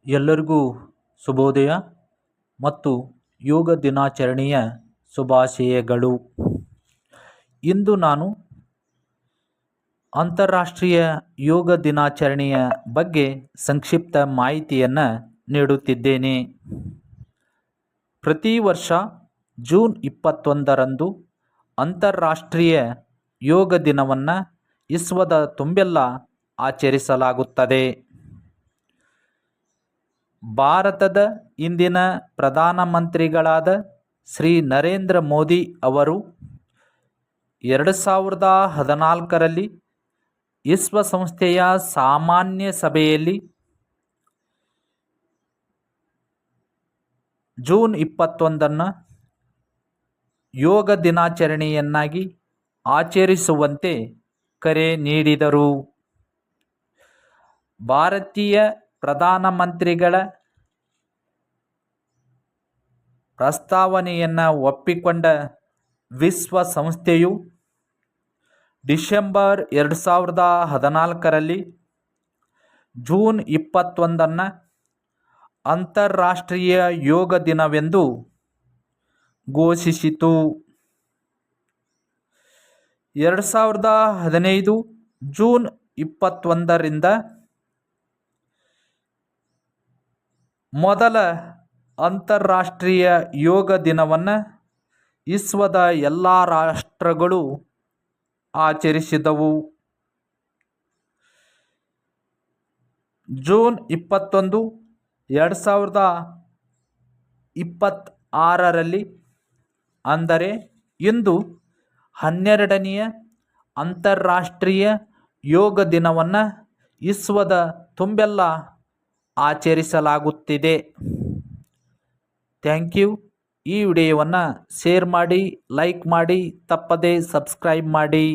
ಎಲ್ಲರಿಗೂ ಶುಭೋದಯ ಮತ್ತು ಯೋಗ ದಿನಾಚರಣೆಯ ಶುಭಾಶಯಗಳು. ಇಂದು ನಾನು ಅಂತಾರಾಷ್ಟ್ರೀಯ ಯೋಗ ದಿನಾಚರಣೆಯ ಬಗ್ಗೆ ಸಂಕ್ಷಿಪ್ತ ಮಾಹಿತಿಯನ್ನು ನೀಡುತ್ತಿದ್ದೇನೆ. ಪ್ರತಿ ವರ್ಷ ಜೂನ್ 21ರಂದು ಅಂತಾರಾಷ್ಟ್ರೀಯ ಯೋಗ ದಿನವನ್ನು ವಿಶ್ವದ ತುಂಬೆಲ್ಲ ಆಚರಿಸಲಾಗುತ್ತದೆ. ಭಾರತದ ಇಂದಿನ ಪ್ರಧಾನಮಂತ್ರಿಗಳಾದ ಶ್ರೀ ನರೇಂದ್ರ ಮೋದಿ ಅವರು 2014ರಲ್ಲಿ ವಿಶ್ವಸಂಸ್ಥೆಯ ಸಾಮಾನ್ಯ ಸಭೆಯಲ್ಲಿ ಜೂನ್ 21ನ್ನು ಯೋಗ ದಿನಾಚರಣೆಯನ್ನಾಗಿ ಆಚರಿಸುವಂತೆ ಕರೆ ನೀಡಿದರು. ಭಾರತೀಯ ಪ್ರಧಾನಮಂತ್ರಿಗಳ ಪ್ರಸ್ತಾವನೆಯನ್ನು ಒಪ್ಪಿಕೊಂಡ ವಿಶ್ವಸಂಸ್ಥೆಯು ಡಿಸೆಂಬರ್ 2014ರಲ್ಲಿ ಜೂನ್ 21ನ್ನು ಅಂತಾರಾಷ್ಟ್ರೀಯ ಯೋಗ ದಿನವೆಂದು ಘೋಷಿಸಿತು. 2015 ಜೂನ್ 21ರಿಂದ ಮೊದಲ ಅಂತಾರಾಷ್ಟ್ರೀಯ ಯೋಗ ದಿನವನ್ನು ವಿಶ್ವದ ಎಲ್ಲ ರಾಷ್ಟ್ರಗಳು ಆಚರಿಸಿದವು. ಜೂನ್ 21, 2026ರಲ್ಲಿ ಅಂದರೆ ಇಂದು 12ನೆಯ ಅಂತಾರಾಷ್ಟ್ರೀಯ ಯೋಗ ದಿನವನ್ನು ವಿಶ್ವದ ತುಂಬೆಲ್ಲ ಆಚರಿಸಲಾಗುತ್ತಿದೆ. Thank you. ಈ ವಿಡಿಯೋವನ್ನು ಶೇರ್ ಮಾಡಿ, ಲೈಕ್ ಮಾಡಿ, ತಪ್ಪದೇ ಸಬ್ಸ್ಕ್ರೈಬ್ ಮಾಡಿ.